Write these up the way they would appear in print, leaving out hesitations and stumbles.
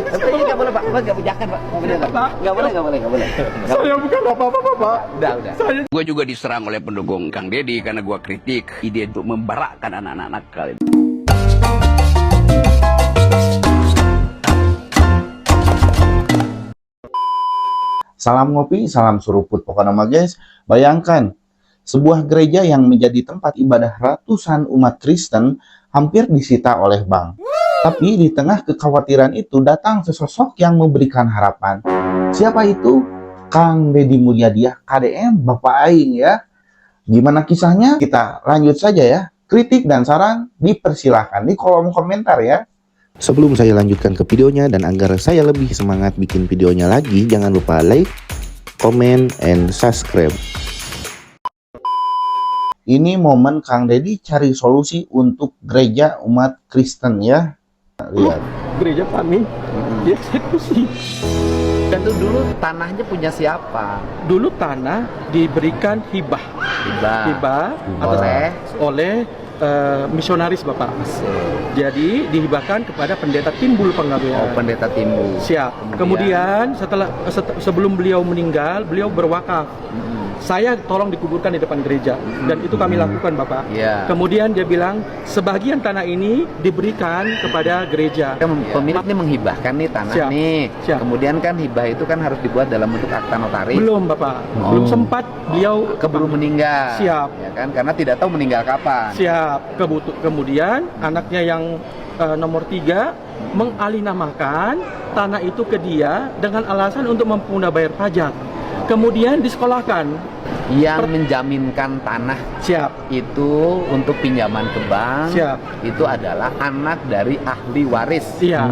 Tapi nggak boleh Pak, nggak jangan Pak. Nggak boleh. Saya bukan apa-apa Pak. Udah. Gue juga diserang oleh pendukung Kang Deddy karena gue kritik ide untuk membarakkan anak-anak nakal. Salam ngopi, salam suruput. Pokoknya nama guys, bayangkan sebuah gereja yang menjadi tempat ibadah ratusan umat Kristen hampir disita oleh bank. Tapi di tengah kekhawatiran itu datang sesosok yang memberikan harapan. Siapa itu? Kang Deddy Mulyadiah, KDM, Bapak Aing ya. Gimana kisahnya? Kita lanjut saja ya. Kritik dan saran dipersilahkan di kolom komentar ya. Sebelum saya lanjutkan ke videonya dan agar saya lebih semangat bikin videonya lagi, jangan lupa like, comment, and subscribe. Ini momen Kang Deddy cari solusi untuk gereja umat Kristen ya. Lihat. Gereja kami dieksekusi. Dan itu dulu tanahnya punya siapa? Dulu tanah diberikan hibah oleh misionaris Bapak. Jadi dihibahkan kepada pendeta Timbul Panggabean. Oh, pendeta Timbul. Siap. Kemudian sebelum beliau meninggal, beliau berwakaf. Saya tolong dikuburkan di depan gereja dan itu kami lakukan Bapak. Yeah. Kemudian dia bilang sebagian tanah ini diberikan kepada gereja. Pemilik ini menghibahkan nih tanah nih. Siap. Kemudian kan hibah itu kan harus dibuat dalam bentuk akta notaris. Belum Bapak. Belum sempat beliau keburu meninggal. Siap. Ya kan karena tidak tahu meninggal kapan. Siap. Kemudian anaknya yang nomor 3 mengalinamakan tanah itu ke dia dengan alasan untuk mampu bayar pajak. Kemudian disekolahkan. Yang menjaminkan tanah itu untuk pinjaman ke bank itu adalah anak dari ahli waris. Iya.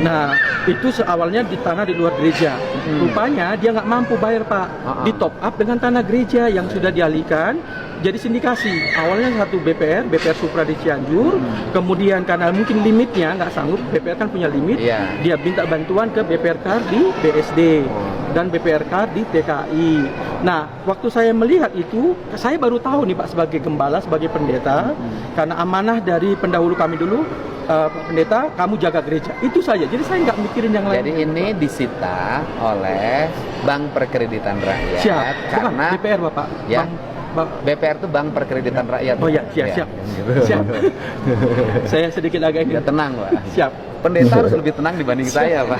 Nah itu awalnya di tanah di luar gereja. Rupanya dia nggak mampu bayar Pak. Di top up dengan tanah gereja yang sudah dialihkan jadi sindikasi. Awalnya satu BPR Supra di Cianjur. Kemudian karena mungkin limitnya nggak sanggup, BPR kan punya limit. Dia minta bantuan ke BPRK di BSD dan BPRK di TKI. Nah, waktu saya melihat itu, saya baru tahu nih Pak sebagai gembala, sebagai pendeta, karena amanah dari pendahulu kami dulu, Pak Pendeta, kamu jaga gereja. Itu saja. Jadi saya nggak mikirin yang lain. Jadi ini disita oleh Bank Perkreditan Rakyat. Siap. Karena bukan BPR Bapak. Ya. BPR itu Bank Perkreditan Rakyat. Oh ya, siap. Saya sedikit agak ini. Ya, tenang Pak. Siap. Pendeta harus lebih tenang dibanding saya Pak.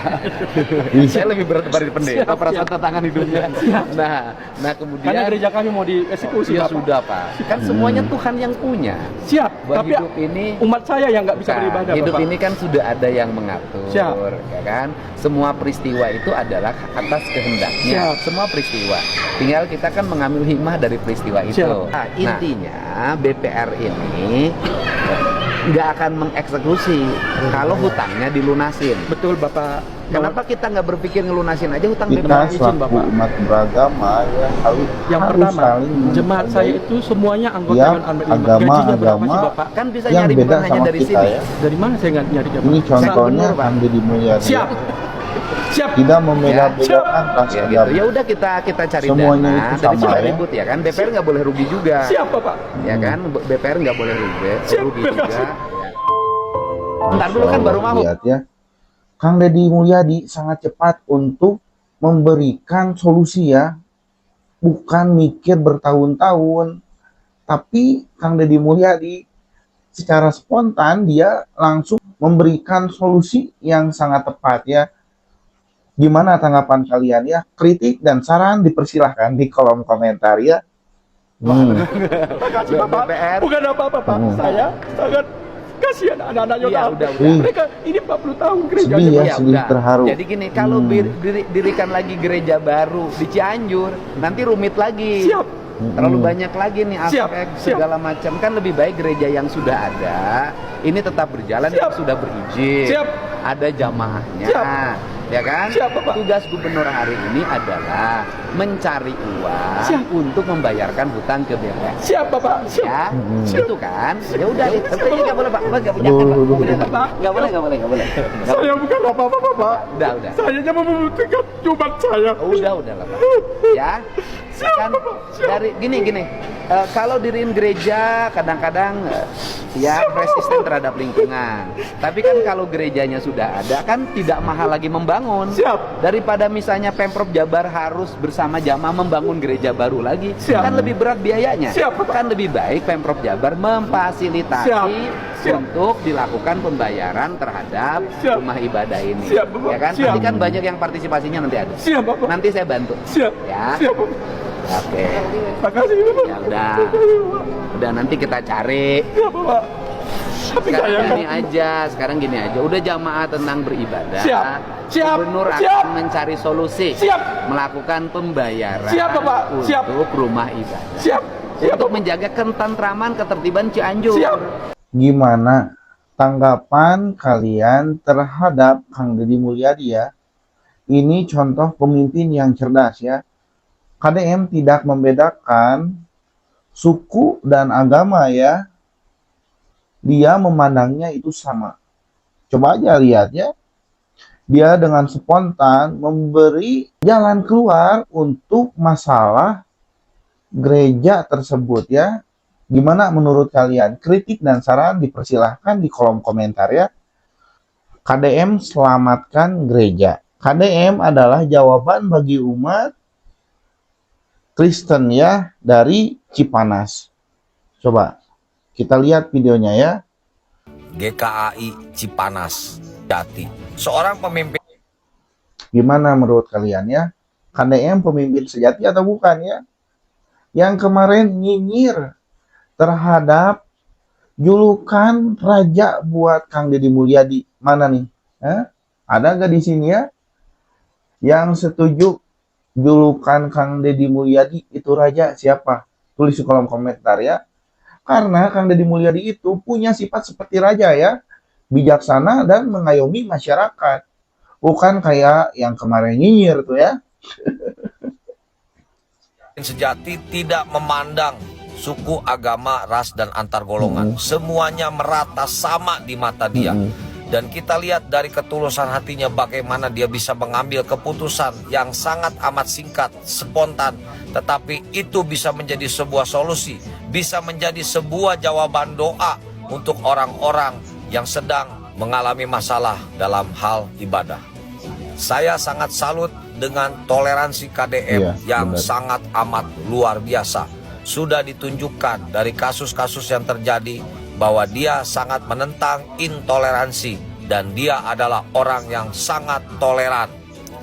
Saya lebih berat daripada pendeta, perasaan tantangan hidupnya. Nah kemudian karena gereja kami mau dieksekusi. Ya sudah Pak. Kan semuanya Tuhan yang punya. Siap. Buat tapi hidup ini umat saya yang nggak bisa beribadah. Hidup Bapak. ini kan sudah ada yang mengatur. Siap. Ya kan? Semua peristiwa itu adalah atas kehendaknya. Siap. Semua peristiwa. Tinggal kita kan mengambil hikmah dari peristiwa itu. Siap. Nah, intinya BPR ini nggak akan mengeksekusi kalau hutangnya dilunasin. Betul Bapak. Kenapa kita nggak berpikir ngelunasin aja hutang Kita BPR? selaku umat beragama ya yang pertama, jemaat saya itu semuanya anggota gajinya berapa sih Bapak? Kan bisa nyari bukan hanya dari sini. Ya. Dari mana saya nggak nyari Bapak? Ini contohnya Kang Deddy Mulyadiah. Siap. Tidak membeda-bedakan ras ya, agama. gitu. Ya udah kita cari semuanya dana. itu Dari sama sini ya. ribut ya kan. BPR nggak boleh rugi juga. Siap Bapak. Ya kan. BPR nggak boleh rugi juga. Ya. Bentar dulu kan baru mau. Lihat ya. Kang Deddy Mulyadiah sangat cepat untuk memberikan solusi ya. Bukan mikir bertahun-tahun. Tapi Kang Deddy Mulyadiah secara spontan dia langsung memberikan solusi yang sangat tepat ya. Gimana tanggapan kalian ya? Kritik dan saran dipersilahkan di kolom komentar ya. Makasih Bapak. BPR. Bukan apa-apa Pak. Saya sangat kasihan anak-anak Yonah. Udah. Mereka ini 40 tahun gereja. Sedih ya, sedih terharu. Jadi gini, kalau dirikan lagi gereja baru di Cianjur, nanti rumit lagi. Siap. Terlalu banyak lagi nih aspek segala macam. Kan lebih baik gereja yang sudah ada ini tetap berjalan, sudah berizin. Ada jamaahnya. Ya kan? Tugas gubernur hari ini adalah mencari uang untuk membayarkan hutang ke BPR. Siap Bapak. Ya, itu kan. Ya udah, tapi nggak boleh Pak. Nggak boleh. Saya bukan apa-apa Bapak. Udah. Saya hanya membutuhkan cuma saya. Udah lah Pak. Ya. Kan dari gini Kalau diriin gereja kadang-kadang ya resisten terhadap lingkungan. Tapi kan kalau gerejanya sudah ada kan tidak mahal lagi membangun. Siap. Daripada misalnya Pemprov Jabar harus bersama jamaah membangun gereja baru lagi, Siap. kan lebih berat biayanya. Siap, Pak. Kan lebih baik Pemprov Jabar memfasilitasi Siap. Siap. untuk dilakukan pembayaran terhadap Siap. rumah ibadah ini. Siap, Bapak. Ya kan? Siap. Nanti kan banyak yang partisipasinya nanti ada. Siap, Bapak. Nanti saya bantu. Siap. Ya. Siap, Bapak. Oke. Makasih, Bapak. Ya udah nanti kita cari. Siap, Bapak. Tapi Sekarang gini aja. Udah jamaah tenang beribadah. Siap. Siap. Gubernur Siap. akan mencari solusi. Siap. Melakukan pembayaran Siap, Bapak. Siap. untuk rumah ibadah. Siap. Siap, Untuk Bapak. menjaga ketentraman, ketertiban Cianjur. Siap. Gimana tanggapan kalian terhadap Kang Deddy Mulyadi ya? Ini contoh pemimpin yang cerdas ya. KDM tidak membedakan suku dan agama ya. Dia memandangnya itu sama. Coba aja lihat ya. Dia dengan spontan memberi jalan keluar untuk masalah gereja tersebut ya. Gimana menurut kalian? Kritik dan saran dipersilahkan di kolom komentar ya. KDM selamatkan gereja. KDM adalah jawaban bagi umat Kristen ya dari Cipanas. Coba kita lihat videonya ya. GKAI Cipanas Jati. Seorang pemimpin. Gimana menurut kalian ya? KDM pemimpin sejati atau bukan ya? Yang kemarin nyinyir terhadap julukan raja buat Kang Deddy Mulyadi. Mana nih? Ada nggak di sini ya? Yang setuju julukan Kang Deddy Mulyadi itu raja siapa? Tulis di kolom komentar ya. Karena Kang Deddy Mulyadi itu punya sifat seperti raja ya. Bijaksana dan mengayomi masyarakat. Bukan kayak yang kemarin nyinyir tuh ya. Sejati tidak memandang suku, agama, ras, dan antar golongan. Semuanya merata sama di mata dia. Dan kita lihat dari ketulusan hatinya bagaimana dia bisa mengambil keputusan yang sangat amat singkat, spontan. Tetapi itu bisa menjadi sebuah solusi, bisa menjadi sebuah jawaban doa untuk orang-orang yang sedang mengalami masalah dalam hal ibadah. Saya sangat salut dengan toleransi KDM yang benar. sangat amat luar biasa. Sudah ditunjukkan dari kasus-kasus yang terjadi bahwa dia sangat menentang intoleransi dan dia adalah orang yang sangat toleran.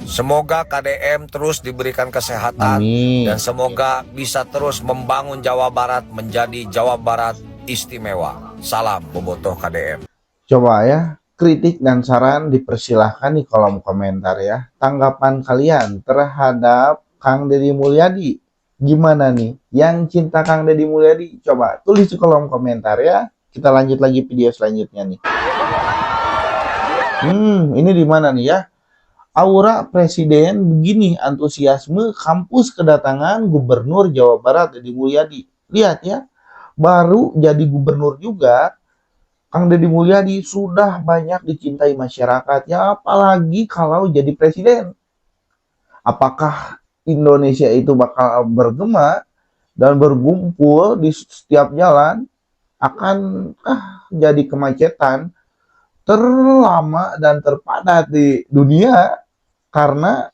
Semoga KDM terus diberikan kesehatan. Amin. Dan semoga bisa terus membangun Jawa Barat menjadi Jawa Barat istimewa. Salam bobotoh KDM. Coba ya, kritik dan saran dipersilahkan di kolom komentar ya. Tanggapan kalian terhadap Kang Deddy Mulyadi gimana nih? Yang cinta Kang Deddy Mulyadi coba tulis di kolom komentar ya. Kita lanjut lagi video selanjutnya nih. Ini di mana nih ya? Aura Presiden begini, antusiasme kampus kedatangan Gubernur Jawa Barat Deddy Mulyadi. Lihat ya, baru jadi gubernur juga, Kang Deddy Mulyadi sudah banyak dicintai masyarakat. Ya apalagi kalau jadi presiden. Apakah Indonesia itu bakal bergema dan bergumpul di setiap jalan? Akankah jadi kemacetan terlama dan terpadat di dunia karena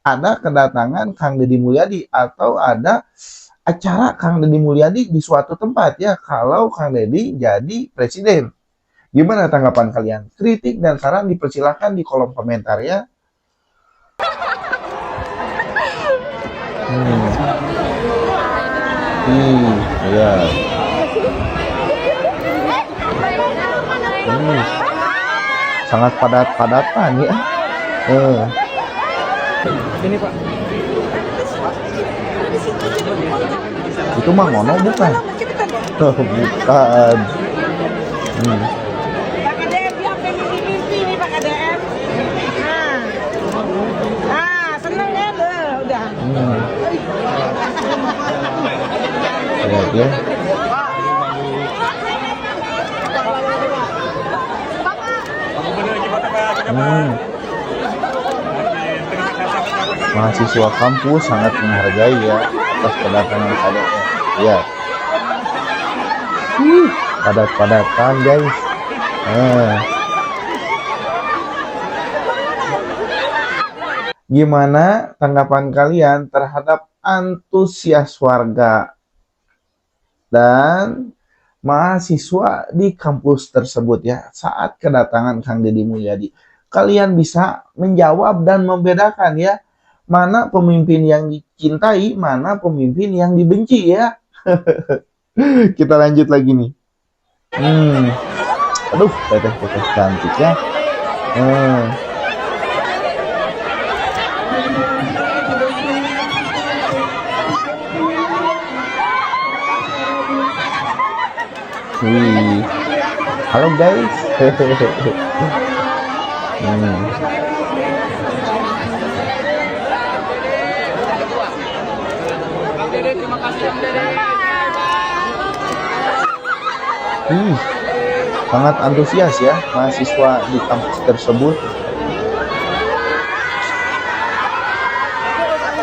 ada kedatangan Kang Deddy Mulyadi atau ada acara Kang Deddy Mulyadi di suatu tempat ya kalau Kang Deddy jadi presiden. Gimana tanggapan kalian? Kritik dan saran dipersilahkan di kolom komentar ya. Ya. Sangat padat-padatan ya. Ini Pak. Itu mah mono bukan? Bukan. Pak KDM dia pengen mimpi nih Pak KDM. Seneng ya udah. Lihat ya. Mahasiswa kampus sangat menghargai ya atas kedatangan KDM. Ya. Padat-padatan guys. Gimana tanggapan kalian terhadap antusias warga dan mahasiswa di kampus tersebut ya saat kedatangan Kang Deddy Mulyadi? Kalian bisa menjawab dan membedakan ya, mana pemimpin yang dicintai, mana pemimpin yang dibenci ya. Kita lanjut lagi nih. Aduh, teteh cantik ya. Halo guys. Sangat antusias ya mahasiswa di kampus tersebut.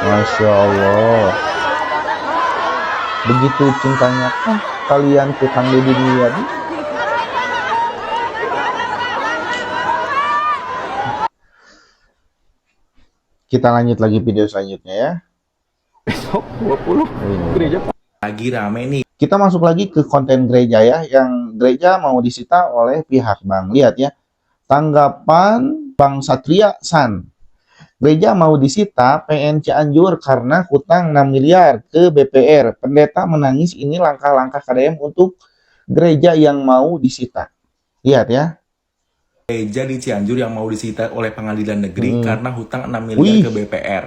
Masya Allah, begitu cintanya kalian ke Kang Deddy Mulyadi. Kita lanjut lagi video selanjutnya ya. Besok 20 gereja lagi rame nih. Kita masuk lagi ke konten gereja ya, yang gereja mau disita oleh pihak bank. Lihat ya, tanggapan Bang Satria San. Gereja mau disita PN Cianjur karena hutang 6 miliar ke BPR. Pendeta menangis, ini langkah-langkah KDM untuk gereja yang mau disita. Lihat ya. Gereja di Cianjur yang mau disita oleh pengadilan negeri karena hutang 6 miliar ke BPR.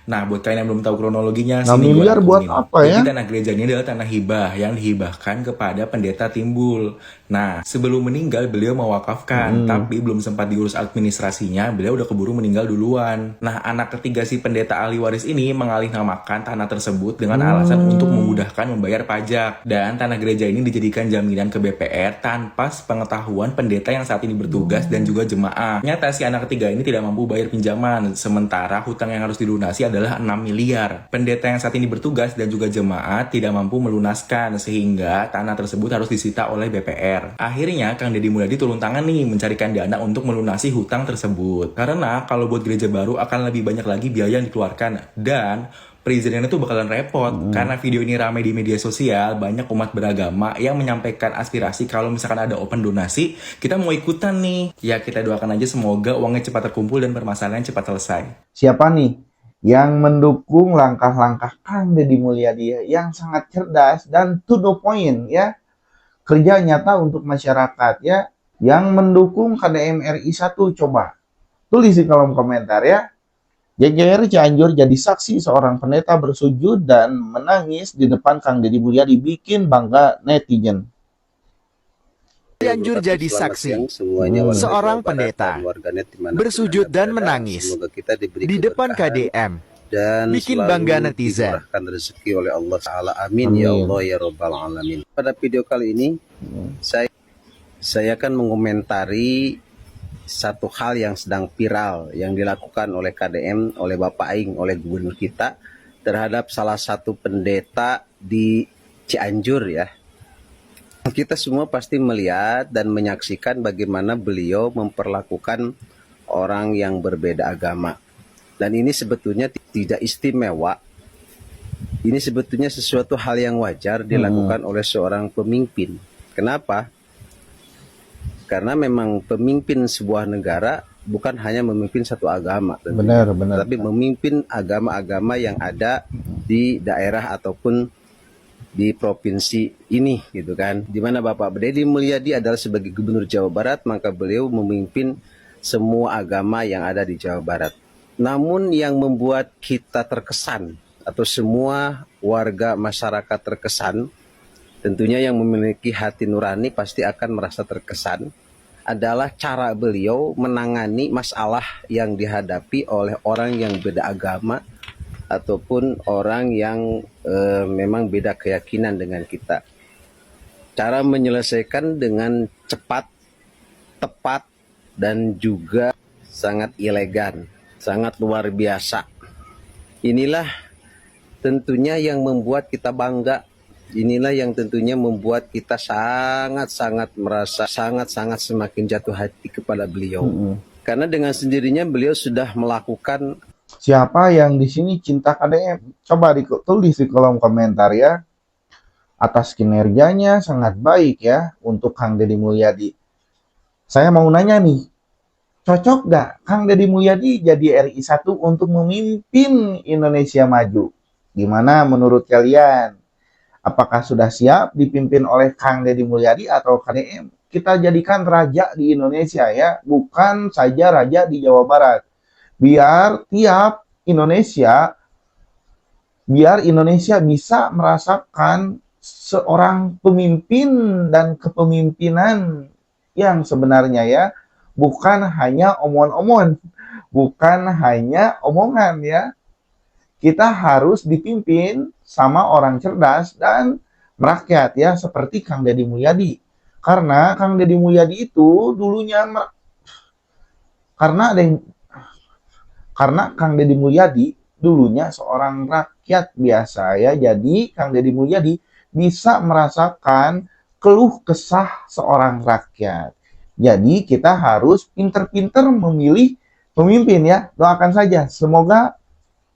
Nah, buat kalian yang belum tahu kronologinya, 6 miliar buat apa ya? Jadi tanah gereja ini adalah tanah hibah yang dihibahkan kepada pendeta Timbul. Nah, sebelum meninggal beliau mewakafkan, tapi belum sempat diurus administrasinya, beliau udah keburu meninggal duluan. Nah, anak ketiga si pendeta ahli waris ini mengalihngamakan tanah tersebut dengan alasan untuk memudahkan membayar pajak. Dan tanah gereja ini dijadikan jaminan ke BPR tanpa sepengetahuan pendeta yang saat ini bertugas dan juga jemaah. Nyata si anak ketiga ini tidak mampu bayar pinjaman, sementara hutang yang harus dilunasi adalah 6 miliar. Pendeta yang saat ini bertugas dan juga jemaat tidak mampu melunaskan, sehingga tanah tersebut harus disita oleh BPR. Akhirnya Kang Deddy Mulyadi turun tangan nih mencarikan dana untuk melunasi hutang tersebut. Karena kalau buat gereja baru akan lebih banyak lagi biaya yang dikeluarkan, dan perizinannya itu bakalan repot. Karena video ini ramai di media sosial, banyak umat beragama yang menyampaikan aspirasi kalau misalkan ada open donasi, kita mau ikutan nih. Ya kita doakan aja semoga uangnya cepat terkumpul dan permasalahan cepat selesai. Siapa nih yang mendukung langkah-langkah Kang Deddy Mulyadi yang sangat cerdas dan to the point ya, kerja nyata untuk masyarakat ya, yang mendukung KDM RI 1? Coba tulis di kolom komentar ya. GGR Cianjur jadi saksi seorang pendeta bersujud dan menangis di depan Kang Deddy Mulyadi, bikin bangga netizen. Cianjur jadi saksi seorang pendeta bersujud dan menangis di depan KDM, dan bikin bangga netizen. Dimurahkan rezeki oleh Allah Ta'ala. Amin ya Allah ya Rabbal Alamin. Pada video kali ini saya akan mengomentari satu hal yang sedang viral yang dilakukan oleh KDM, oleh Bapak Aing, oleh gubernur kita terhadap salah satu pendeta di Cianjur ya. Kita semua pasti melihat dan menyaksikan bagaimana beliau memperlakukan orang yang berbeda agama. Dan ini sebetulnya tidak istimewa. Ini sebetulnya sesuatu hal yang wajar dilakukan oleh seorang pemimpin. Kenapa? Karena memang pemimpin sebuah negara bukan hanya memimpin satu agama, Benar. tapi memimpin agama-agama yang ada di daerah ataupun di provinsi ini gitu kan. Di mana Bapak Deddy Mulyadi adalah sebagai gubernur Jawa Barat, maka beliau memimpin semua agama yang ada di Jawa Barat. Namun yang membuat kita terkesan atau semua warga masyarakat terkesan, tentunya yang memiliki hati nurani pasti akan merasa terkesan, adalah cara beliau menangani masalah yang dihadapi oleh orang yang beda agama ataupun orang yang memang beda keyakinan dengan kita. Cara menyelesaikan dengan cepat, tepat, dan juga sangat elegan, sangat luar biasa. Inilah tentunya yang membuat kita bangga Inilah yang tentunya membuat kita sangat-sangat merasa sangat-sangat semakin jatuh hati kepada beliau. Karena dengan sendirinya beliau sudah melakukan. Siapa yang di sini cinta KDM? Coba tulis di kolom komentar ya. Atas kinerjanya sangat baik ya untuk Kang Deddy Mulyadi. Saya mau nanya nih, cocok gak Kang Deddy Mulyadi jadi RI 1 untuk memimpin Indonesia maju? Gimana menurut kalian? Apakah sudah siap dipimpin oleh Kang Deddy Mulyadi atau KDM? Kita jadikan raja di Indonesia ya, bukan saja raja di Jawa Barat. Biar Indonesia bisa merasakan seorang pemimpin dan kepemimpinan yang sebenarnya ya, bukan hanya omong-omong, bukan hanya omongan ya. Kita harus dipimpin sama orang cerdas dan merakyat ya, seperti Kang Deddy Mulyadi. Karena Kang Deddy Mulyadi itu dulunya karena Kang Deddy Mulyadi dulunya seorang rakyat biasa ya. Jadi Kang Deddy Mulyadi bisa merasakan keluh kesah seorang rakyat. Jadi kita harus pinter-pinter memilih pemimpin ya. Doakan saja semoga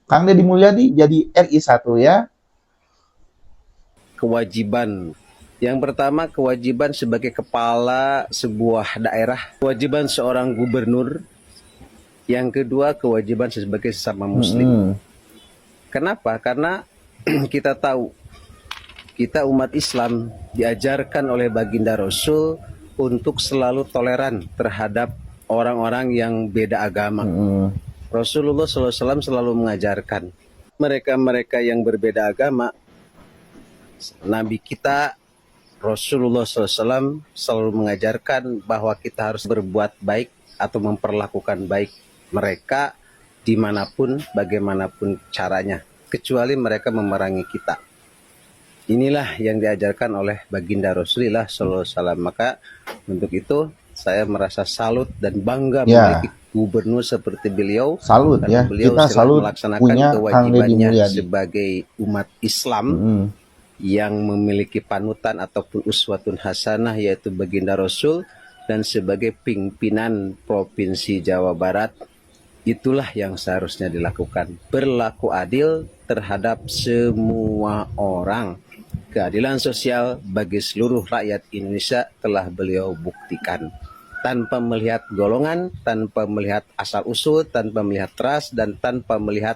Kang Deddy Mulyadi jadi RI 1 ya. Kewajiban. Yang pertama, kewajiban sebagai kepala sebuah daerah. Kewajiban seorang gubernur. Yang kedua, kewajiban sebagai sesama muslim. Kenapa? Karena kita tahu, kita umat Islam diajarkan oleh baginda Rasul untuk selalu toleran terhadap orang-orang yang beda agama. Rasulullah SAW selalu mengajarkan mereka-mereka yang berbeda agama. Nabi kita Rasulullah SAW selalu mengajarkan bahwa kita harus berbuat baik atau memperlakukan baik mereka dimanapun, bagaimanapun caranya, kecuali mereka memerangi kita. Inilah yang diajarkan oleh baginda Rasulullah SAW. Maka untuk itu saya merasa salut dan bangga memiliki gubernur seperti beliau. Salut ya, beliau kita salut melaksanakan punya kewajibannya sebagai umat Islam yang memiliki panutan ataupun uswatun hasanah, yaitu baginda Rasul, dan sebagai pimpinan Provinsi Jawa Barat. Itulah yang seharusnya dilakukan. Berlaku adil terhadap semua orang. Keadilan sosial bagi seluruh rakyat Indonesia telah beliau buktikan. Tanpa melihat golongan, tanpa melihat asal-usul, tanpa melihat ras, dan tanpa melihat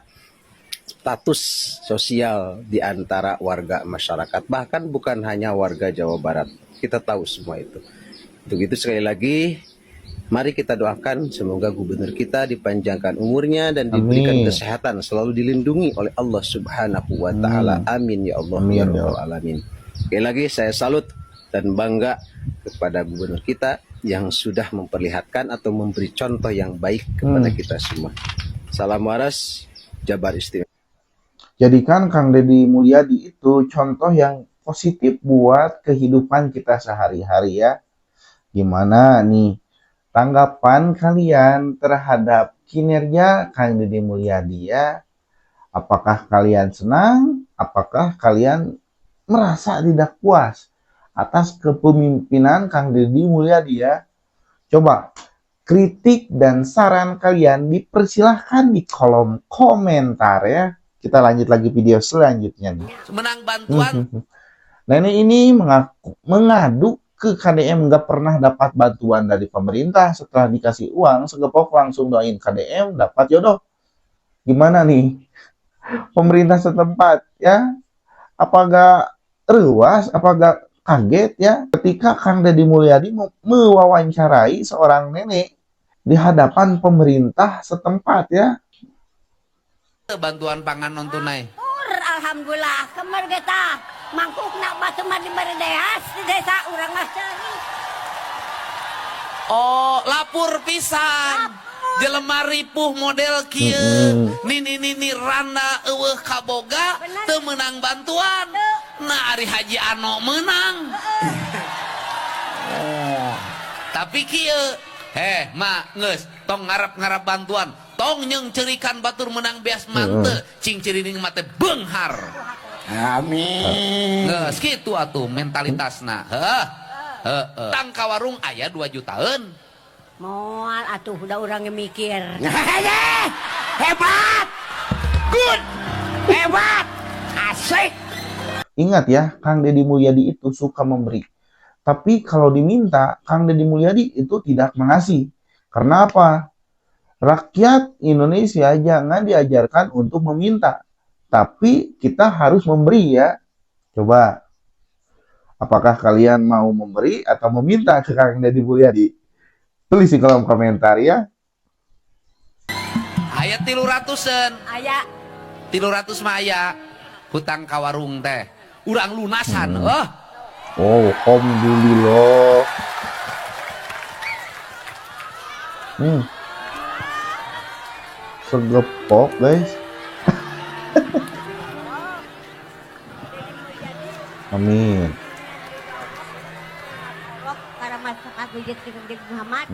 status sosial di antara warga masyarakat. Bahkan bukan hanya warga Jawa Barat. Kita tahu semua itu. Untuk itu sekali lagi, mari kita doakan semoga gubernur kita dipanjangkan umurnya dan diberikan kesehatan, selalu dilindungi oleh Allah Subhanahu wa Ta'ala. Amin ya Allah ya Rabbal Alamin. Sekali lagi saya salut dan bangga kepada gubernur kita yang sudah memperlihatkan atau memberi contoh yang baik kepada kita semua. Salam waras, Jabar Istimewa. Jadikan Kang Deddy Mulyadi itu contoh yang positif buat kehidupan kita sehari-hari ya. Gimana nih tanggapan kalian terhadap kinerja Kang Deddy Mulyadi ya? Apakah kalian senang? Apakah kalian merasa tidak puas atas kepemimpinan Kang Deddy Mulyadi ya? Coba kritik dan saran kalian dipersilahkan di kolom komentar ya. Kita lanjut lagi video selanjutnya nih. Menang bantuan. Nenek ini mengadu ke KDM, nggak pernah dapat bantuan dari pemerintah. Setelah dikasih uang segepok langsung doain KDM dapat jodoh. Gimana nih pemerintah setempat ya? Apakah ruas? Apakah kaget ya ketika Kang Deddy Mulyadi mewawancarai seorang nenek di hadapan pemerintah setempat ya? Bantuan pangan non tunai. Alhamdulillah, kemar kita mangkuk nak batu mandi berdehas di desa urang mas cari. Oh, lapur pisan. Jelema ripuh model kieu. Nini randa eueuh kaboga teu meunang bantuan. Nah, ari Haji Ano menang. Tapi kieu, mak geus tong ngarap-ngarap bantuan. Tong nyeng cerikan batur menang beas mante, cing cirining mate beunghar. Amin. Nges gitu atuh mentalitasna. Tang ka warung aya 2 jutaan. Moal atuh udah orangnya mikir. Hebat. Good. Hebat. Asik. Ingat ya, Kang Deddy Mulyadi itu suka memberi. Tapi kalau diminta, Kang Deddy Mulyadi itu tidak mengasih. Karena apa? Rakyat Indonesia jangan diajarkan untuk meminta. Tapi kita harus memberi ya. Coba, apakah kalian mau memberi atau meminta ke Kang Deddy Mulyadi? Tulis di kolom komentar ya. Aya 300-an. Aya 300 mah aya. Hutang ka warung teh. Urang lunasan. Oh, alhamdulillah. Segepok guys. Amin. para masyarakat wujud Gede Muhammad.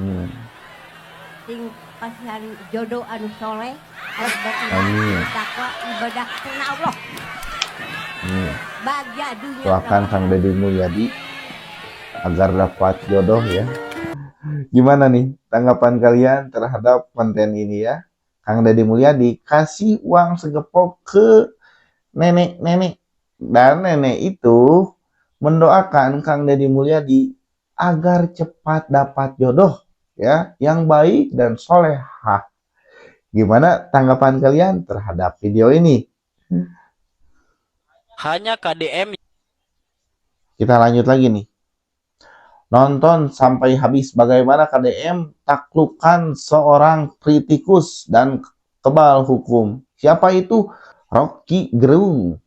Sing pasihan jodoh anu soleh, harus beriman, takwa, ibadah karena Allah. Bahagia dunia. Doakan Kang Deddy Mulyadi agar dapat jodoh ya. Gimana nih tanggapan kalian terhadap konten ini ya? Kang Deddy Mulyadi kasih uang segepok ke nenek-nenek, dan nenek itu mendoakan Kang Deddy Mulyadi agar cepat dapat jodoh ya, yang baik dan solehah. Gimana tanggapan kalian terhadap video ini? Hanya KDM. Kita lanjut lagi nih. Nonton sampai habis bagaimana KDM taklukkan seorang kritikus dan kebal hukum. Siapa itu? Rocky Gerung.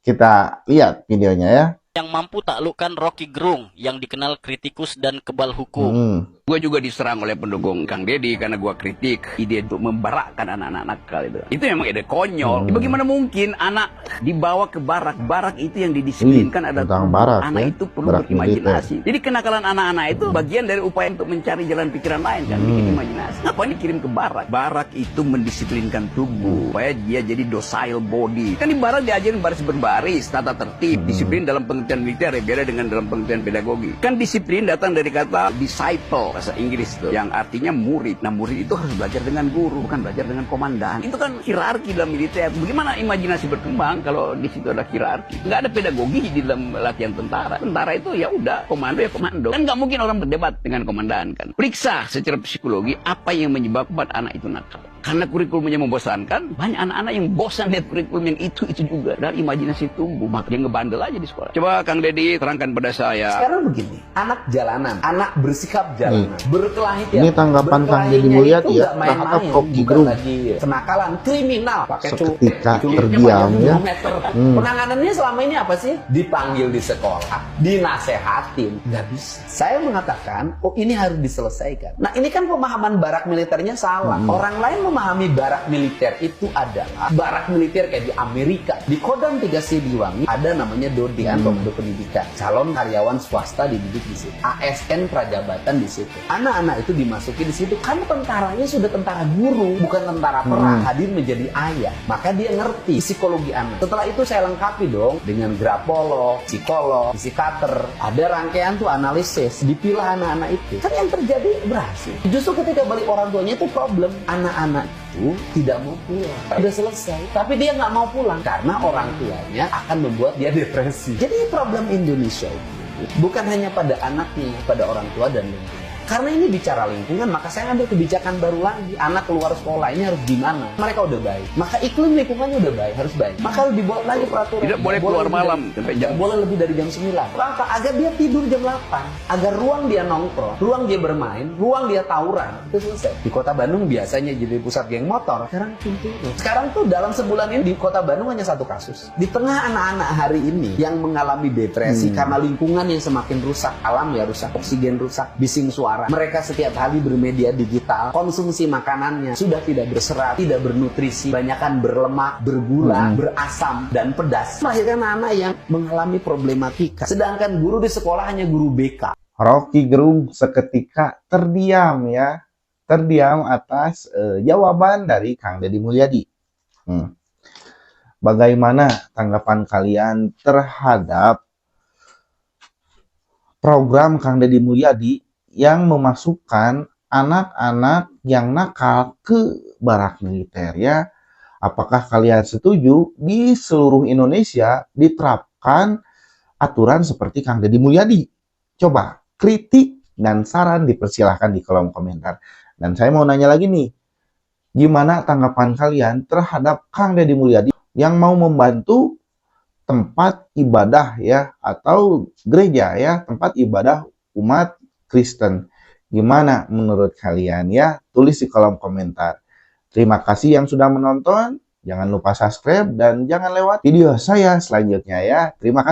Kita lihat videonya ya. Yang mampu taklukkan Rocky Gerung yang dikenal kritikus dan kebal hukum. Gue juga diserang oleh pendukung Kang Deddy karena gue kritik ide untuk membarakkan anak-anak nakal itu. Itu memang ide konyol. Bagaimana mungkin anak dibawa ke barak? Barak itu yang didisiplinkan ada barak, anak ya? itu perlu Barak berimajinasi. militer. Jadi kenakalan anak-anak itu bagian dari upaya untuk mencari jalan pikiran lain kan, bikin imajinasi. Ngapain dikirim ke barak? Barak itu mendisiplinkan tubuh supaya dia jadi docile body. Kan di barak diajarin baris berbaris, tata tertib, disiplin dalam pengertian militer ya, beda dengan dalam pengertian pedagogi. Kan disiplin datang dari kata disciple, bahasa Inggris tuh, yang artinya murid. Nah, murid itu harus belajar dengan guru, bukan belajar dengan komandan. Itu kan hierarki dalam militer. Bagaimana imajinasi berkembang kalau di situ ada hierarki? Nggak ada pedagogi di dalam latihan tentara. Tentara itu ya udah komando ya komando. Kan nggak mungkin orang berdebat dengan komandan kan. Periksa secara psikologi apa yang menyebabkan anak itu nakal. Karena kurikulumnya membosankan, banyak anak-anak yang bosan lihat kurikulum yang itu juga, dan imajinasi tumbuh, maka dia ngebandel aja di sekolah. Coba Kang Deddy terangkan pada saya. Sekarang begini, anak jalanan, anak bersikap jalanan, berkelahi tiap Ini tanggapan Kang Deddy Mulyadi ya terhadap Rocky Gerung. Kenakalan, kriminal, pakai Seketika terdiam ya. Penanganannya selama ini apa sih? Dipanggil di sekolah, dinasehatin, nggak bisa. Saya mengatakan, oh ini harus diselesaikan. Nah ini kan pemahaman barak militernya salah. Orang lain memahami barak militer itu adalah barak militer kayak di Amerika. Di Kodam 3 Siliwangi ada namanya Dodean Komando Pendidikan. Calon karyawan swasta dididik di situ. ASN prajabatan di situ. Anak-anak itu dimasuki di situ karena tentaranya sudah tentara guru, bukan tentara perang. Hadir menjadi ayah. Maka dia ngerti psikologi anak. Setelah itu saya lengkapi dong dengan grapolog, psikolog, psikater. Ada rangkaian tuh analisis. Dipilah anak-anak itu. Kan yang terjadi berhasil. Justru ketika balik orang tuanya itu problem. Anak-anak itu tidak mau pulang. Udah selesai, tapi dia nggak mau pulang karena orang tuanya akan membuat dia depresi. Jadi problem Indonesia itu bukan hanya pada anaknya, pada orang tua dan lingkungan. Karena ini bicara lingkungan, maka saya ambil kebijakan baru lagi. Anak keluar sekolah ini harus gimana? Mereka udah baik, maka iklim lingkungannya udah baik, harus baik. Maka harus dibuat lagi peraturan. Tidak boleh keluar malam sampai jam. Boleh lebih dari jam 9. Kenapa? Agar dia tidur jam 8. Agar ruang dia nongkrong, ruang dia bermain, ruang dia tawuran. Itu selesai. Di Kota Bandung biasanya jadi pusat geng motor. Sekarang pintu. Sekarang tuh dalam sebulan ini di Kota Bandung hanya 1 kasus. Di tengah anak-anak hari ini yang mengalami depresi karena lingkungan yang semakin rusak, alam ya rusak, oksigen rusak, bising suara. Mereka setiap hari bermedia digital, konsumsi makanannya sudah tidak berserat, tidak bernutrisi, banyakkan berlemak, bergula, berasam, dan pedas. Melahirkan anak yang mengalami problematika. Sedangkan guru di sekolah hanya guru BK. Rocky Gerung seketika terdiam ya. Terdiam atas jawaban dari Kang Deddy Mulyadi. Bagaimana tanggapan kalian terhadap program Kang Deddy Mulyadi yang memasukkan anak-anak yang nakal ke barak militer ya? Apakah kalian setuju di seluruh Indonesia diterapkan aturan seperti Kang Deddy Mulyadi? Coba kritik dan saran dipersilahkan di kolom komentar. Dan saya mau nanya lagi nih, gimana tanggapan kalian terhadap Kang Deddy Mulyadi yang mau membantu tempat ibadah ya, atau gereja ya, tempat ibadah umat Kristen? Gimana menurut kalian ya? Tulis di kolom komentar. Terima kasih yang sudah menonton. Jangan lupa subscribe dan jangan lewat video saya selanjutnya ya. Terima kasih.